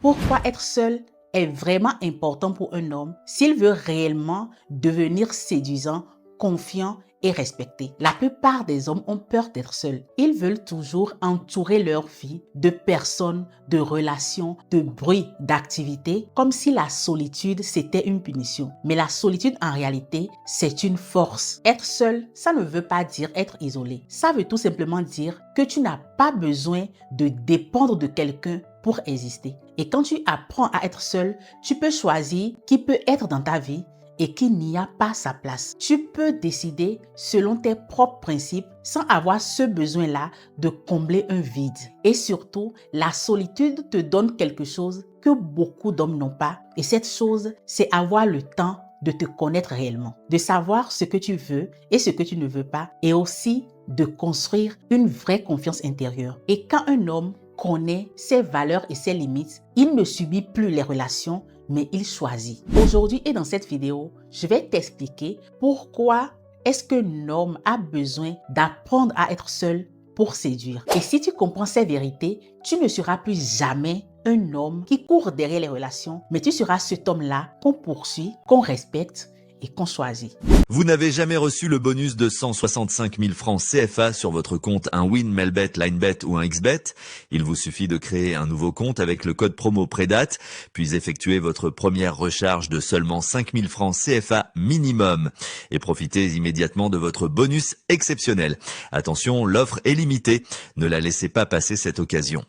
pourquoi être seul est vraiment important pour un homme s'il veut réellement devenir séduisant, confiant et respecté. La plupart des hommes ont peur d'être seuls. Ils veulent toujours entourer leur vie de personnes, de relations, de bruit, d'activités, comme si la solitude c'était une punition. Mais la solitude en réalité, c'est une force. Être seul, ça ne veut pas dire être isolé. Ça veut tout simplement dire que tu n'as pas besoin de dépendre de quelqu'un pour exister. Et quand tu apprends à être seul, tu peux choisir qui peut être dans ta vie et qui n'y a pas sa place. Tu peux décider selon tes propres principes sans avoir ce besoin-là de combler un vide. Et surtout, la solitude te donne quelque chose que beaucoup d'hommes n'ont pas. Et cette chose, c'est avoir le temps de te connaître réellement, de savoir ce que tu veux et ce que tu ne veux pas, et aussi de construire une vraie confiance intérieure. Et quand un homme connaît ses valeurs et ses limites, il ne subit plus les relations, mais il choisit. Aujourd'hui et dans cette vidéo, je vais t'expliquer pourquoi est-ce qu'un homme a besoin d'apprendre à être seul pour séduire. Et si tu comprends ces vérités, tu ne seras plus jamais un homme qui court derrière les relations, mais tu seras cet homme-là qu'on poursuit, qu'on respecte et qu'on choisit. Vous n'avez jamais reçu le bonus de 165 000 francs CFA sur votre compte un Win, Melbet, Linebet ou un XBet? Il vous suffit de créer un nouveau compte avec le code promo Prédate, puis effectuer votre première recharge de seulement 5 000 francs CFA minimum. Et profitez immédiatement de votre bonus exceptionnel. Attention, l'offre est limitée. Ne la laissez pas passer cette occasion.